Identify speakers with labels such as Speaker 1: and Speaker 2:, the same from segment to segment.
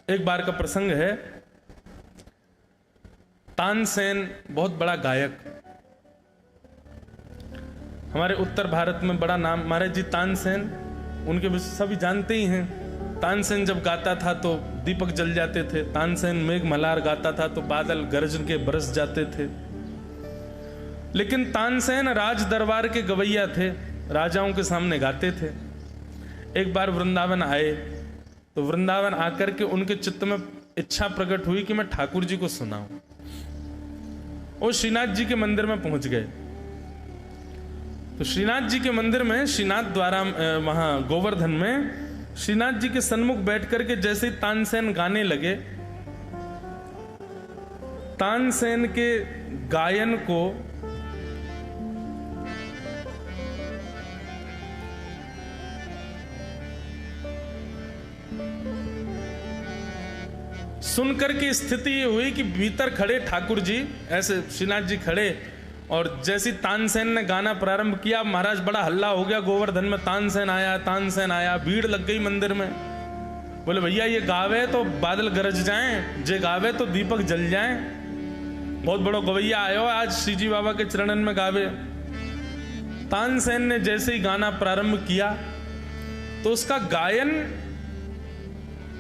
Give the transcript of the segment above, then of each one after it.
Speaker 1: एक बार का प्रसंग है। तानसेन बहुत बड़ा गायक, हमारे उत्तर भारत में बड़ा नाम। महाराज जी तानसेन, उनके विषय सभी जानते ही हैं। तानसेन जब गाता था तो दीपक जल जाते थे। तानसेन मेघ मल्हार गाता था तो बादल गरज के बरस जाते थे। लेकिन तानसेन राज दरबार के गवैया थे, राजाओं के सामने गाते थे। एक बार वृंदावन आए तो वृंदावन आकर के उनके चित्त में इच्छा प्रकट हुई कि मैं ठाकुर जी को सुनाऊं। वो श्रीनाथ जी के मंदिर में पहुंच गए। तो श्रीनाथ जी के मंदिर में, श्रीनाथ द्वारा वहां गोवर्धन में श्रीनाथ जी के सन्मुख बैठ करके जैसे ही तानसेन गाने लगे, तानसेन के गायन को सुनकर के स्थिति ये हुई कि भीतर खड़े ठाकुर जी, ऐसे श्रीनाथ जी खड़े, और जैसी तानसेन ने गाना प्रारंभ किया, महाराज बड़ा हल्ला हो गया गोवर्धन में, तानसेन आया, तानसेन आया। भीड़ लग गई मंदिर में। बोले भैया ये गावे तो बादल गरज जाएं, जे गावे तो दीपक जल जाएं। बहुत बड़ो गवैया आयो आज श्री जी बाबा के चरणन में गावे। तानसेन ने जैसे ही गाना प्रारंभ किया तो उसका गायन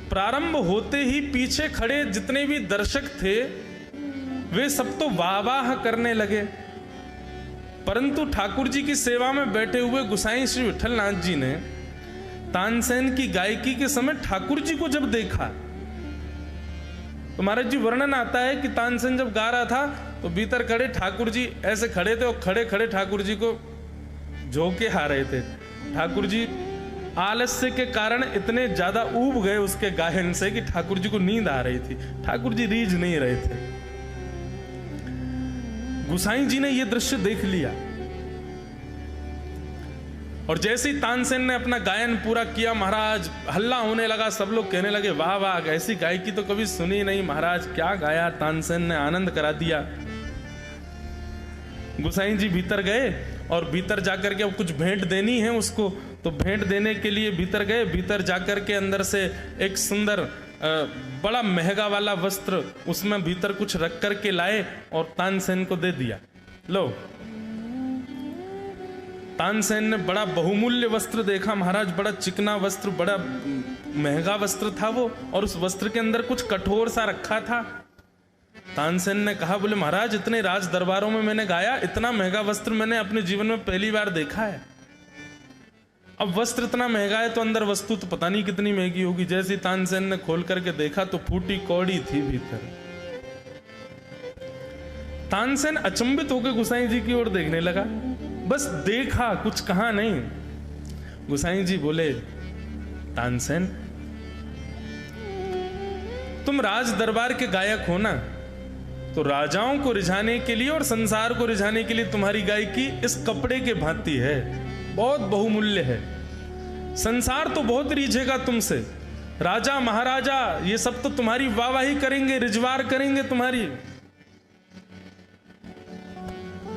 Speaker 1: प्रारंभ होते ही पीछे खड़े जितने भी दर्शक थे वे सब तो वाह वाह करने लगे, परंतु ठाकुर जी की सेवा में बैठे हुए गुसाई श्री विठलनाथ जी ने तानसेन की गायकी के समय ठाकुर जी को जब देखा तो महाराज जी वर्णन आता है कि तानसेन जब गा रहा था तो भीतर खड़े ठाकुर जी ऐसे खड़े थे और खड़े खड़े ठाकुर जी को झोंके आ रहे थे। ठाकुर जी आलस्य के कारण इतने ज्यादा ऊब गए उसके गायन से कि ठाकुर जी को नींद आ रही थी। ठाकुर जी रीझ नहीं रहे थे। गुसाई जी ने यह दृश्य देख लिया और जैसे ही तानसेन ने अपना गायन पूरा किया, महाराज हल्ला होने लगा। सब लोग कहने लगे वाह वाह, ऐसी गायकी तो कभी सुनी नहीं महाराज, क्या गाया तानसेन ने, आनंद करा दिया। गुसाई जी भीतर गए और भीतर जाकर के अब कुछ भेंट देनी है उसको, तो भेंट देने के लिए भीतर गए। भीतर जाकर के अंदर से एक सुंदर बड़ा महंगा वाला वस्त्र उसमें भीतर कुछ रख करके लाए और तानसेन को दे दिया। लो, तानसेन ने बड़ा बहुमूल्य वस्त्र देखा महाराज, बड़ा चिकना वस्त्र, बड़ा महंगा वस्त्र था वो, और उस वस्त्र के अंदर कुछ कठोर सा रखा था। तानसेन ने कहा, बोले महाराज इतने राज दरबारों में मैंने गाया, इतना महंगा वस्त्र मैंने अपने जीवन में पहली बार देखा है। अब वस्त्र इतना महंगा है तो अंदर वस्तु तो पता नहीं कितनी महंगी होगी। जैसे तानसेन ने खोल करके देखा तो फूटी कौड़ी थी भीतर। तानसेन अचंभित होकर गुसाई जी की ओर देखने लगा, बस देखा, कुछ कहा नहीं। गुसाई जी बोले, तानसेन तुम राज दरबार के गायक हो ना, तो राजाओं को रिझाने के लिए और संसार को रिझाने के लिए तुम्हारी गायकी इस कपड़े के भांति है, बहुत बहुमूल्य है। संसार तो बहुत रीझेगा तुमसे, राजा महाराजा ये सब तो तुम्हारी वाहवाही करेंगे, रिजवार करेंगे तुम्हारी,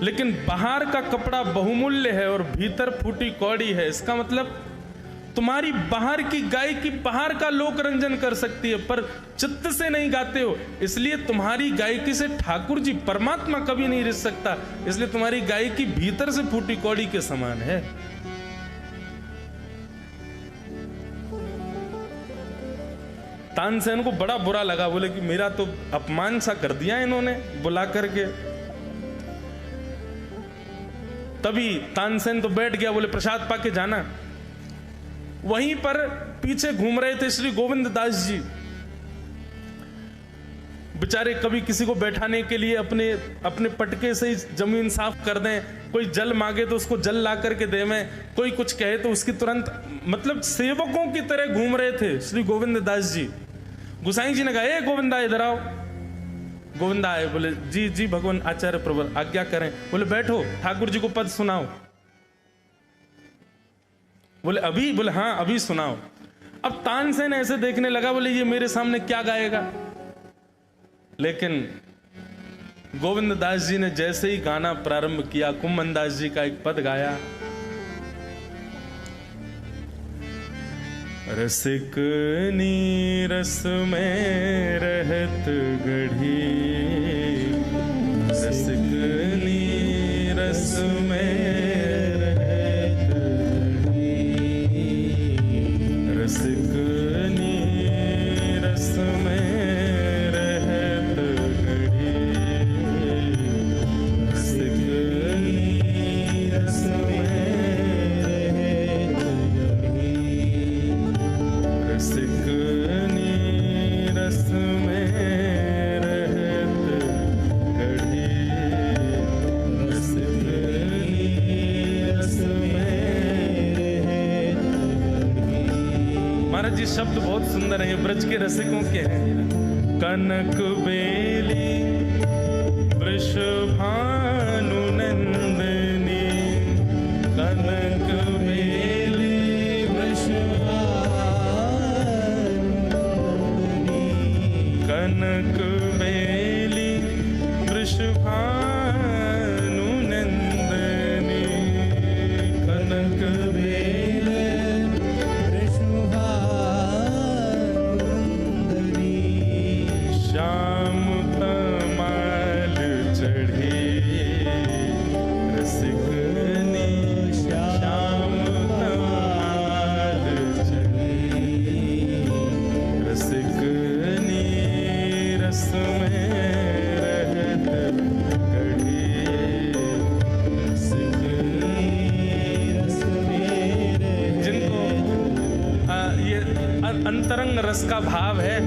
Speaker 1: लेकिन बाहर का कपड़ा बहुमूल्य है और भीतर फूटी कौड़ी है। इसका मतलब तुम्हारी बाहर की गायकी बाहर का लोक रंजन कर सकती है, पर चित्त से नहीं गाते हो, इसलिए तुम्हारी गायकी से ठाकुर जी परमात्मा कभी नहीं रिझ सकता, इसलिए तुम्हारी गायकी भीतर से फूटी कौड़ी के समान है। तानसेन को बड़ा बुरा लगा, बोले कि मेरा तो अपमान सा कर दिया इन्होंने बुला करके। तभी तानसेन तो बैठ गया, बोले प्रसाद पाके जाना। वहीं पर पीछे घूम रहे थे श्री गोविंद दास जी, बेचारे कभी किसी को बैठाने के लिए अपने अपने पटके से ही जमीन साफ कर दें, कोई जल मांगे तो उसको जल ला करके देवें, कोई कुछ कहे तो उसकी तुरंत, मतलब सेवकों की तरह घूम रहे थे श्री गोविंद दास जी। गुसाई जी ने कहा, ए गोविंदा इधर आओ। गोविंदा आए, बोले जी जी भगवान आचार्य प्रवर आज्ञा करें। बोले बैठो, ठाकुर जी को पद सुनाओ। बोले अभी? बोले हाँ अभी सुनाओ। अब तानसेन ऐसे देखने लगा, बोले ये मेरे सामने क्या गाएगा। लेकिन गोविंद दास जी ने जैसे ही गाना प्रारंभ किया, कुम्मन दास जी का एक पद गाया, रसिक नीरस में रहत गढ़ी, रसिक नीरस में रहत गढ़ी, रसिक नीरस में रहत गढ़ी, रसिक नीरस में रहत गढ़ी, रसिक नीरस में रहत गढ़ी, रसिक नीरस में रहत गढ़ी। महाराज जी शब्द बहुत सुंदर है, ये ब्रज के रसिकों के हैं। कनक बेली वृषभानु नंदिनी, कनक बेली कनक बेली वृषभानु नंदिनी, कनक बेली श्याम तमाल चढ़ी, रसिक नी श्याम तमाल चढ़ी, रसिक नीरस में रहत गढ़ी, रसिक नीरस में रहत। जिनको ये अंतरंग रस का भाव है,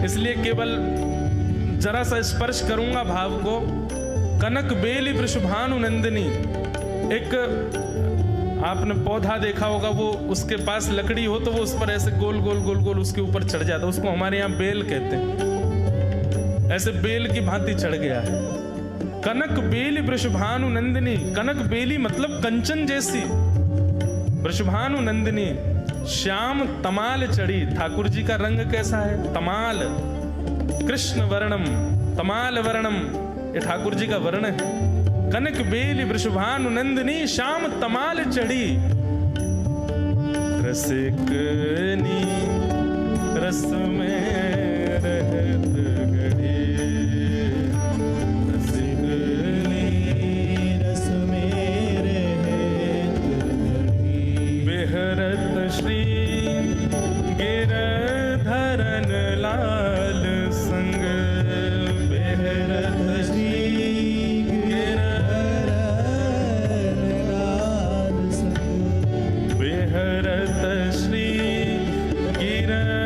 Speaker 1: इसलिए केवल जरा सा स्पर्श करूंगा भाव को। कनक बेली वृषभानु नंदिनी, एक आपने पौधा देखा होगा, वो उसके पास लकड़ी हो तो वो उस पर ऐसे गोल गोल गोल गोल उसके ऊपर चढ़ जाता है, उसको हमारे यहाँ बेल कहते हैं। ऐसे बेल की भांति चढ़ गया है। कनक बेली वृषभानु नंदिनी, कनक बेली मतलब कंचन जैसी, वृषभानु नंदिनी श्याम तमाल चढ़ी। ठाकुर जी का रंग कैसा है? तमाल, कृष्ण वर्णम, तमाल वर्णम, ये ठाकुर जी का वर्ण है। कनक बेली वृषभानु नंदिनी श्याम तमाल चढ़ी, रसिक नी रस में रहत गढ़ी, रसिक नी रस में रहत गढ़ी, बेहरत श्री गिरधरन लाल संग, बेहरत श्री गिरधरन लाल संग, बेहरत श्री गिरधरन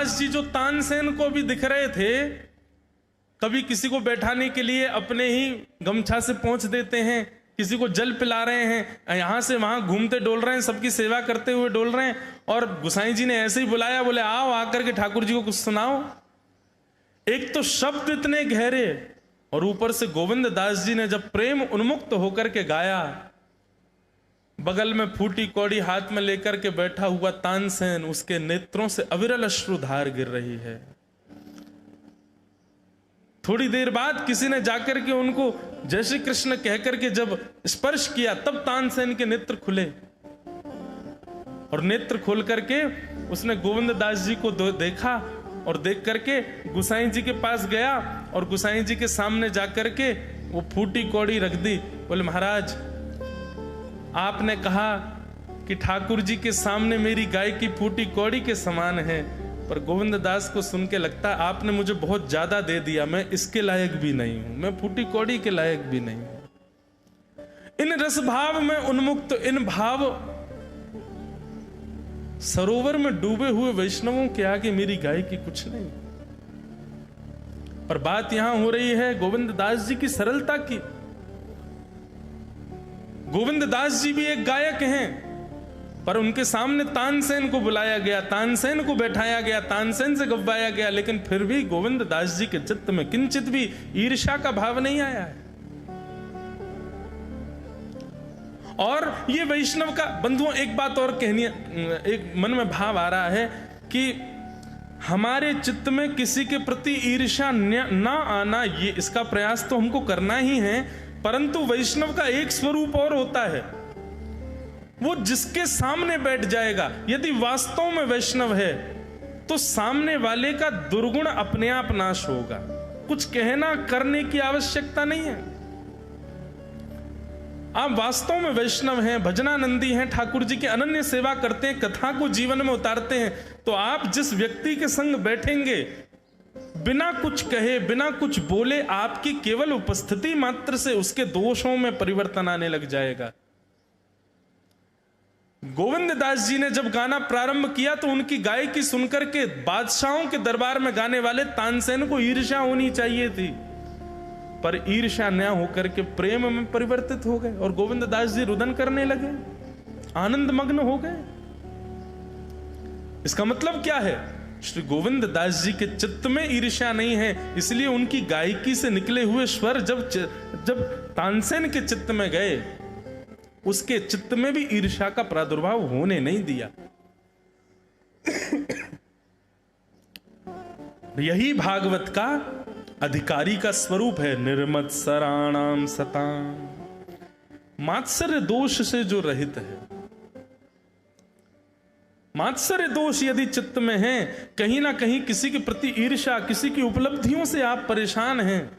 Speaker 1: दास जी जो तानसेन को भी दिख रहे थे, कभी किसी को बैठाने के लिए अपने ही गमछा से पहुंच देते हैं, किसी को जल पिला रहे हैं, यहां से वहां घूमते डोल रहे हैं, सबकी सेवा करते हुए डोल रहे हैं। और गोसाई जी ने ऐसे ही बुलाया, बोले आओ आकर के ठाकुर जी को कुछ सुनाओ। एक तो शब्द इतने गहरे, और ऊपर से गोविंद दास जी ने जब प्रेम उन्मुक्त होकर के गाया, बगल में फूटी कौड़ी हाथ में लेकर के बैठा हुआ तानसेन, उसके नेत्रों से अविरल अश्रुधार गिर रही है। थोड़ी देर बाद किसी ने जाकर के उनको जय श्री कृष्ण कहकर के जब स्पर्श किया, तब तानसेन के नेत्र खुले, और नेत्र खोल करके उसने गोविंद दास जी को देखा, और देख करके गुसाई जी के पास गया, और गुसाई जी के सामने जाकर के वो फूटी कौड़ी रख दी। बोले महाराज, आपने कहा कि ठाकुर जी के सामने मेरी गाय की फूटी कौड़ी के समान है, पर गोविंद दास को सुन के लगता है आपने मुझे बहुत ज्यादा दे दिया, मैं इसके लायक भी नहीं हूं, मैं फूटी कौड़ी के लायक भी नहीं हूं। इन रस भाव में उन्मुक्त, इन भाव सरोवर में डूबे हुए वैष्णवों के आगे मेरी गाय की कुछ नहीं। पर बात यहां हो रही है गोविंद दास जी की सरलता की। गोविंद दास जी भी एक गायक हैं, पर उनके सामने तानसेन को बुलाया गया, तानसेन को बैठाया गया, तानसेन से गवाया गया, लेकिन फिर भी गोविंद दास जी के चित्त में किंचित भी ईर्ष्या का भाव नहीं आया है। और ये वैष्णव का बंधुओं, एक बात और कहनी, एक मन में भाव आ रहा है कि हमारे चित्त में किसी के प्रति ईर्ष्या ना आना, ये इसका प्रयास तो हमको करना ही है, परंतु वैष्णव का एक स्वरूप और होता है, वो जिसके सामने बैठ जाएगा, यदि वास्तव में वैष्णव है तो सामने वाले का दुर्गुण अपने आप नाश होगा, कुछ कहना करने की आवश्यकता नहीं है। आप वास्तव में वैष्णव हैं, भजनानंदी हैं, ठाकुर जी की अनन्य सेवा करते हैं, कथा को जीवन में उतारते हैं, तो आप जिस व्यक्ति के संग बैठेंगे, बिना कुछ कहे, बिना कुछ बोले, आपकी केवल उपस्थिति मात्र से उसके दोषों में परिवर्तन आने लग जाएगा। गोविंद दास जी ने जब गाना प्रारंभ किया तो उनकी गायकी सुनकर के बादशाहों के दरबार में गाने वाले तानसेन को ईर्ष्या होनी चाहिए थी, पर ईर्ष्या न होकर के प्रेम में परिवर्तित हो गए, और गोविंद दास जी रुदन करने लगे, आनंद मग्न हो गए। इसका मतलब क्या है? श्री गोविंद दास जी के चित्त में ईर्ष्या नहीं है, इसलिए उनकी गायकी से निकले हुए स्वर जब तानसेन के चित्त में गए, उसके चित्त में भी ईर्ष्या का प्रादुर्भाव होने नहीं दिया। यही भागवत का अधिकारी का स्वरूप है, निर्मत्सराणाम सताम, मात्सर्य दोष से जो रहित है। मात्सर्य दोष यदि चित्त में है, कहीं ना कहीं किसी के प्रति ईर्ष्या, किसी की उपलब्धियों से आप परेशान हैं,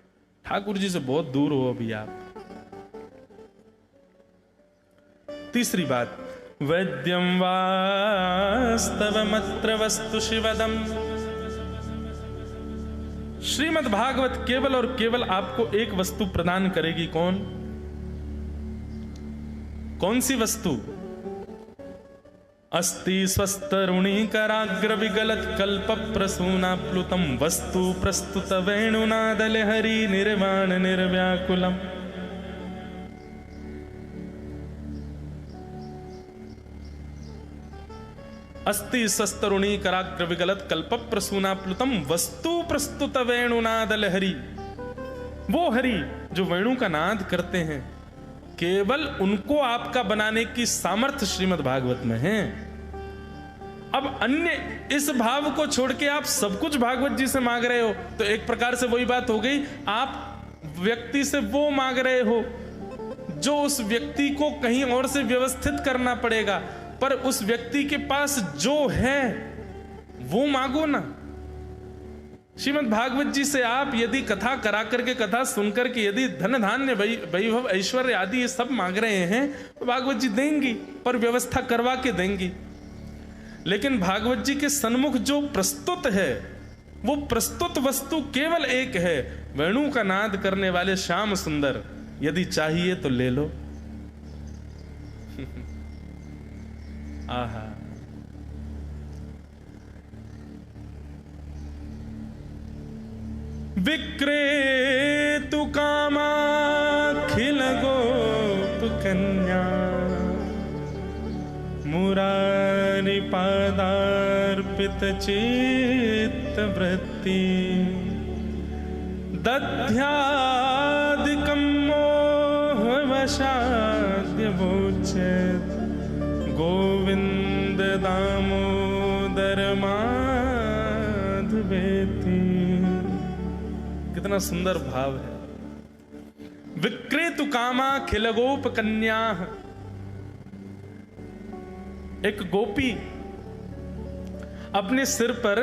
Speaker 1: ठाकुर जी से बहुत दूर हो अभी आप। तीसरी बात, वैद्यम वास्तवमत्र वस्तु शिवदम। श्रीमद् भागवत केवल और केवल आपको एक वस्तु प्रदान करेगी। कौन सी वस्तु? अस्ति स्वस्तरुणी कराग्र विगलत कल्प प्रसूना प्लुतम वस्तु प्रस्तुत वेणुनादल हरि निर्वाण निर्व्याकुलम। अस्ति स्वस्तरुणी कराग्र विगलत कल्प प्रसूना प्लुतम वस्तु प्रस्तुत वेणुनादल हरि। वो हरि जो वेणु का नाद करते हैं, केवल उनको आपका बनाने की सामर्थ्य श्रीमद् भागवत में है। अब अन्य इस भाव को छोड़ के आप सब कुछ भागवत जी से मांग रहे हो, तो एक प्रकार से वही बात हो गई, आप व्यक्ति से वो मांग रहे हो जो उस व्यक्ति को कहीं और से व्यवस्थित करना पड़ेगा, पर उस व्यक्ति के पास जो है वो मांगो ना। श्रीमद् भागवत जी से आप यदि कथा करा करके, कथा सुनकर के यदि धन धान्य वैभव ऐश्वर्य आदि ये सब मांग रहे हैं, तो भागवत जी देंगी, पर व्यवस्था करवा के देंगी। लेकिन भागवत जी के सन्मुख जो प्रस्तुत है, वो प्रस्तुत वस्तु केवल एक है, वेणु का नाद करने वाले श्याम सुंदर। यदि चाहिए तो ले लो। आहा, विक्रेतु कामाखिल गोप कन्या मुरारी पादार्पित चित्त वृत्ति दध्यादिकं मोहवशाद्य वोचेत् गोविंद दामोदर माधवेति। कितना सुंदर भाव है। विक्रेतु कामा खिलगोप कन्या। एक गोपी अपने सिर पर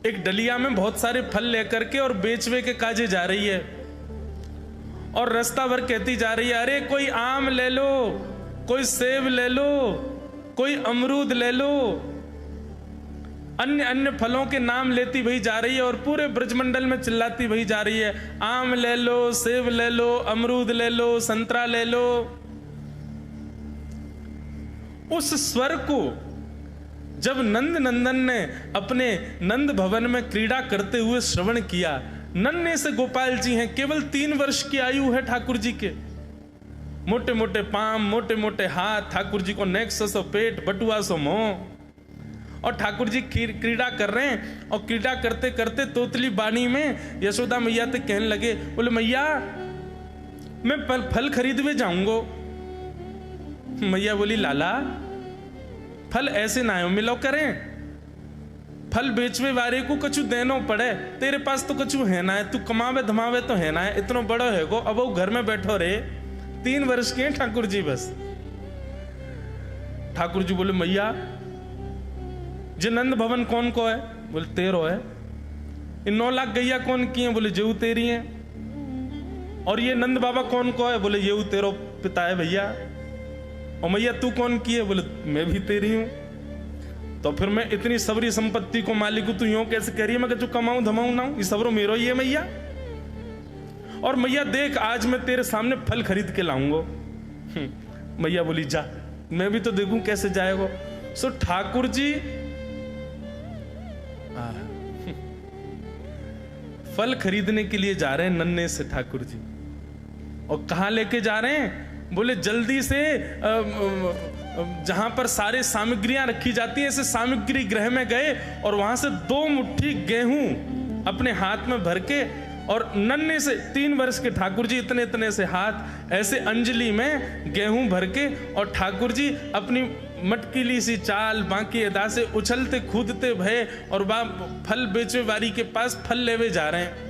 Speaker 1: एक डलिया में बहुत सारे फल लेकर के और बेचवे के काजे जा रही है, और रास्ता भर कहती जा रही है, अरे कोई आम ले लो, कोई सेब ले लो, कोई अमरूद ले लो। अन्य अन्य फलों के नाम लेती वही जा रही है और पूरे ब्रजमंडल में चिल्लाती वही जा रही है, आम ले लो, सेब ले लो, अमरूद ले लो, संतरा ले लो। उस स्वर को जब नंद नंदन ने अपने नंद भवन में क्रीड़ा करते हुए श्रवण किया, नन्हे से गोपाल जी हैं, केवल 3 वर्ष की आयु है ठाकुर जी के, मोटे मोटे पांव, मोटे मोटे हाथ, ठाकुर जी को नेक्स सो पेट, बटुआ सो मुंह, और ठाकुर जी क्रीड़ा कर रहे हैं। और क्रीड़ा करते करते तोतली बानी में यशोदा मैया तक कहने लगे, बोले मैया मैं फल खरीदवे जाऊंगो। मैया बोली, लाला फल ऐसे ना मिलो करें, फल बेचवे वाले को कछु देनो पड़े, तेरे पास तो कछु है ना है, तू कमावे धमावे तो है ना है, इतना बड़ा है गो, अब वो घर में बैठो रे, 3 वर्ष के हैं ठाकुर जी बस। ठाकुर जी बोले, मैया जे नंद भवन कौन को है? बोले 13 है। इन 9 लाख गैया कौन की है? बोले जेऊ तेरी है। और ये नंद बाबा कौन को है? बोले ये तेरो पिता है भैया। और मैया तू कौन की है? बोले मैं भी तेरी हूं। तो फिर मैं इतनी सबरी संपत्ति को मालिक हूं, तू यूं कैसे कह रही है? मैं जो कमाऊं धमाऊं ना, ये सबरो मेरो ही है मैया। और मैया देख आज मैं तेरे सामने फल खरीद के लाऊंगा। मैया बोली जा, मैं भी तो देखूं कैसे जाएगा। सो ठाकुर जी फल खरीदने के लिए जा रहे हैं नन्हे से ठाकुर जी। और कहां लेके जा रहे हैं? बोले जल्दी से जहां पर सारे सामग्रियां रखी जाती हैं, ऐसे सामग्री गृह में गए और वहां से 2 मुट्ठी गेहूं अपने हाथ में भर के, और नन्हे से 3 वर्ष के ठाकुर जी इतने इतने से हाथ ऐसे अंजलि में गेहूं भर के, और ठाकुर जी अपनी मटकीली सी चाल बाकी अदा से उछलते कूदते भये और फल बेचवे वाली के पास फल लेवे जा रहे हैं।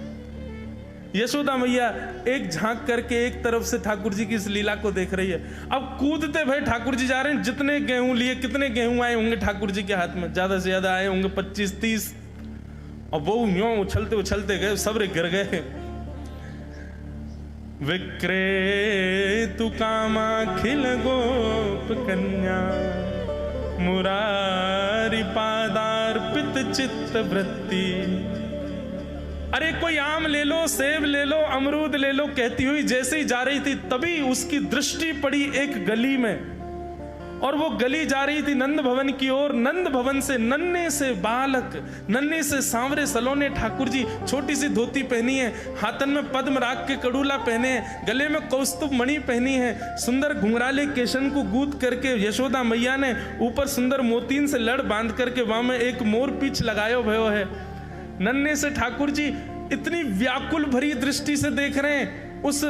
Speaker 1: यशोदा मैया एक झांक करके एक तरफ से ठाकुर जी की इस लीला को देख रही है। अब कूदते भये ठाकुर जी जा रहे हैं। जितने गेहूं लिए, कितने गेहूं आए होंगे ठाकुर जी के हाथ में? ज्यादा से ज्यादा आए होंगे 25-30। और वो यूं उछलते उछलते गए, सब गिर गए। विक्रेतु कामाखिल गोप कन्या मुरारी पादार्पित चित्त वृत्ति। अरे कोई आम ले लो, सेब ले लो, अमरूद ले लो, कहती हुई जैसे ही जा रही थी तभी उसकी दृष्टि पड़ी एक गली में, और वो गली जा रही थी नंद भवन की ओर। नंद भवन से नन्हे से बालक, नन्हे से सांवरे सलोने ठाकुर जी, छोटी सी धोती पहनी है, हाथन में पद्म राग के कड़ूला पहने हैं, गले में कौस्तुभ मणि पहनी है, सुंदर घुंघराले केशन को गूंथ करके यशोदा मैया ने ऊपर सुंदर मोतीन से लड़ बांध करके वहां में एक मोर पीछ लगायो भयो है। नन्हे से ठाकुर जी इतनी व्याकुल भरी दृष्टि से देख रहे हैं उस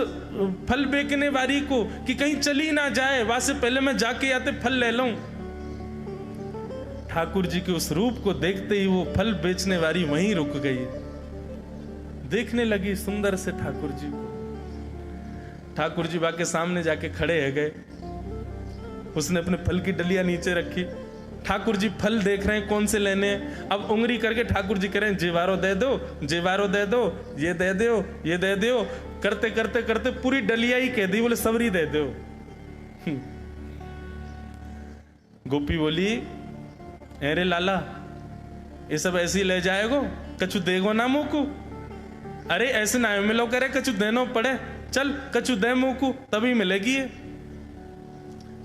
Speaker 1: फल बेचने वाली को कि कहीं चली ना जाए, वहां से पहले मैं जाके आते फल ले लूं। ठाकुर जी के उस रूप को देखते ही वो फल बेचने वाली वहीं रुक गई, देखने लगी सुंदर से ठाकुर जी को। ठाकुर जी बाके सामने जाके खड़े है गए। उसने अपने फल की डलिया नीचे रखी। ठाकुर जी फल देख रहे हैं कौन से लेने हैं। अब उंगली करके ठाकुर जी कह रहे हैं जेवारो दे दो, जेवारो दे दो, ये दे दो, ये दे दो। करते करते करते पूरी डलिया ही कह दी। बोले सबरी दे दो। गोपी बोली, अरे लाला ये सब ऐसे ही ले जाएगो, कछु देगो ना मुकू? अरे ऐसे ना मिलो करे, कछु देनो पड़े, चल कछु दे मुकू तभी मिलेगी ये।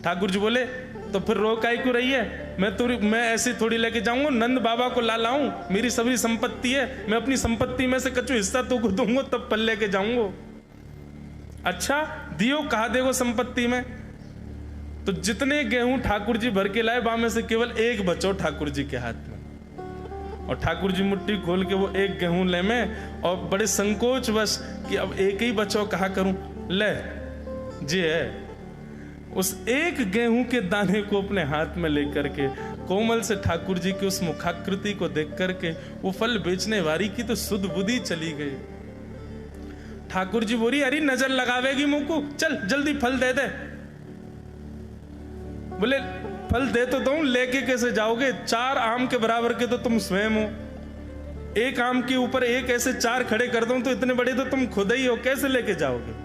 Speaker 1: ठाकुर जी बोले तो फिर रो काई क्यों रही है? मैं ऐसे थोड़ी लेके जाऊंगा, नंद बाबा को ला लाऊं, मेरी सभी संपत्ति है, मैं अपनी संपत्ति में से कछु हिस्सा तो को दूंगा तब फल लेके जाऊंगा। अच्छा दियो कहा देगो संपत्ति में? तो जितने गेहूं ठाकुर जी भर के लाए बा में से केवल एक बचो ठाकुर जी के हाथ में, और ठाकुर जी मुट्ठी खोल के वो एक गेहूं ले में, और बड़े संकोच बस कि अब एक ही बचो कहा करूं, ले जी है। उस एक गेहूं के दाने को अपने हाथ में लेकर के कोमल से ठाकुर जी की उस मुखाकृति को देख करके वो फल बेचने वाली की तो सुध बुद्धि चली गई। ठाकुर जी बोली अरे नजर लगावेगी मुंह को, चल जल्दी फल दे दे। बोले फल दे तो दूं, लेके कैसे जाओगे? 4 आम के बराबर के तो तुम स्वयं हो, एक आम के ऊपर एक ऐसे 4 खड़े कर दूं तो इतने बड़े तो तुम खुद ही हो, कैसे लेके जाओगे?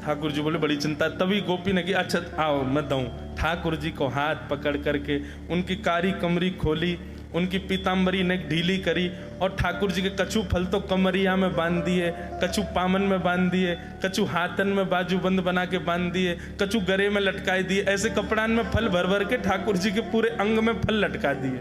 Speaker 1: ठाकुर जी बोले बड़ी चिंता। तभी गोपी ने की अच्छा आओ मैं दूं। ठाकुर जी को हाथ पकड़ करके उनकी कारी कमरी खोली, उनकी पीताम्बरी ने ढीली करी, और ठाकुर जी के कछु फल तो कमरिया में बांध दिए, कछु पामन में बांध दिए, कछु हाथन में बाजूबंद बना के बांध दिए, कछु गरे में लटकाए दिए। ऐसे कपड़ान में फल भर भर के ठाकुर जी के पूरे अंग में फल लटका दिए।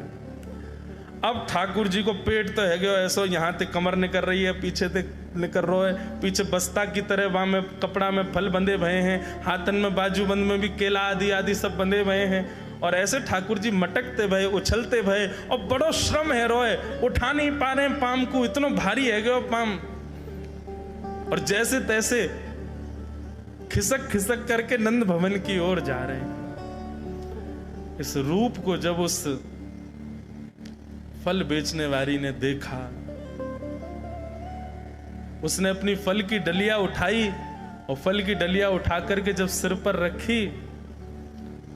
Speaker 1: अब ठाकुर जी को पेट तो है गयो ऐसो, यहाँ तक कमर निकल रही है, पीछे तक निकल रहा है, पीछे बस्ता की तरह वहां में कपड़ा में फल बंधे भये हैं, हाथन में बाजूबंद में भी केला आदि आदि सब बंधे भये हैं। और ऐसे ठाकुर जी मटकते भये, उछलते भये, और बड़ो श्रम है रोए, उठा नहीं पा रहे पाम को, इतना भारी है गयो पाम। और जैसे तैसे खिसक खिसक करके नंद भवन की ओर जा रहे हैं। इस रूप को जब उस फल बेचने वाली ने देखा, उसने अपनी फल की डलिया उठाई, और फल की डलिया उठा करके जब सिर पर रखी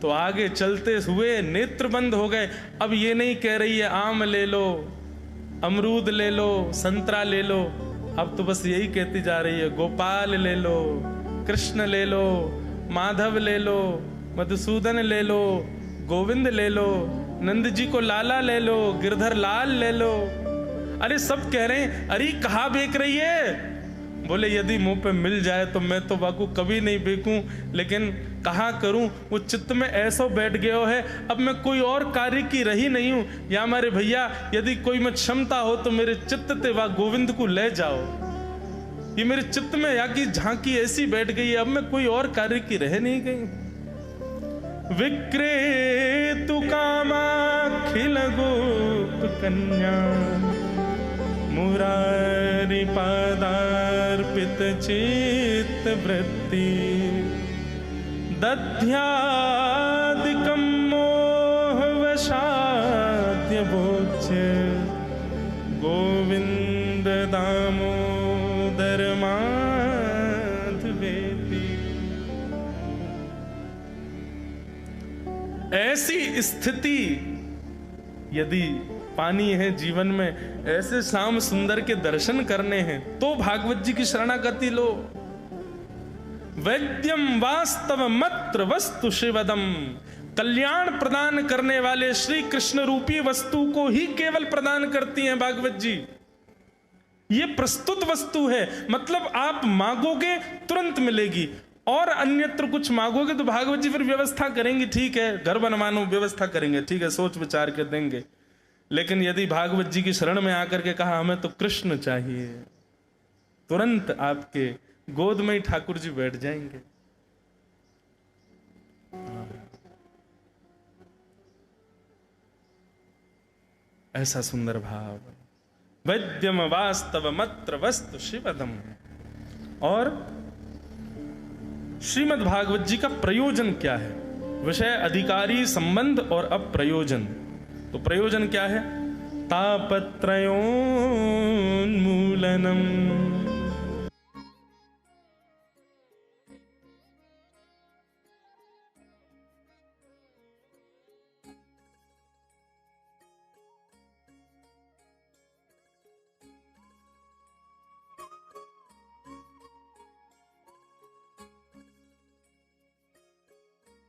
Speaker 1: तो आगे चलते हुए नेत्र बंद हो गए। अब ये नहीं कह रही है आम ले लो, अमरूद ले लो, संतरा ले लो, अब तो बस यही कहती जा रही है गोपाल ले लो, कृष्ण ले लो, माधव ले लो, मधुसूदन ले लो, गोविंद ले लो, नंद जी को लाला ले लो, गिरधर लाल ले लो। अरे सब कह रहे हैं अरे कहाँ बेच रही है? बोले यदि मुंह पे मिल जाए तो मैं तो बाकू कभी नहीं बेचूं, लेकिन कहाँ करूं, वो चित्त में ऐसा बैठ गया है, अब मैं कोई और कार्य की रही नहीं हूं। या हमारे भैया यदि कोई में क्षमता हो तो मेरे चित्त ते वा गोविंद को ले जाओ। ये मेरे चित्त में या की झांकी ऐसी बैठ गई है, अब मैं कोई और कार्य की रह नहीं गई। विक्रेतु कामाखिल गोप कन्या, मुरारी पादार्पित चित्त वृत्ति, दध्यादिकं मोह वशाद्य बोच्य, गोविंद दामोदर माधवेति। ऐसी स्थिति यदि पानी है जीवन में, ऐसे श्याम सुंदर के दर्शन करने हैं तो भागवत जी की शरणागति लो। वैद्यम वास्तव मत्र वस्तु शिवदम, कल्याण प्रदान करने वाले श्री कृष्ण रूपी वस्तु को ही केवल प्रदान करती हैं भागवत जी। ये प्रस्तुत वस्तु है, मतलब आप मांगोगे तुरंत मिलेगी, और अन्यत्र कुछ मांगोगे तो भागवत जी फिर व्यवस्था करेंगे, ठीक है घर बनवानो व्यवस्था करेंगे, ठीक है सोच विचार के देंगे। लेकिन यदि भागवत जी की शरण में आकर के कहा हमें तो कृष्ण चाहिए, तुरंत आपके गोद में ही ठाकुर जी बैठ जाएंगे। ऐसा सुंदर भाव। वैद्यम वास्तव मत्र वस्तु शिवदम। और श्रीमद् भागवत जी का प्रयोजन क्या है? विषय, अधिकारी, संबंध और अप्रयोजन। तो प्रयोजन क्या है? तापत्रयोन्मूलनम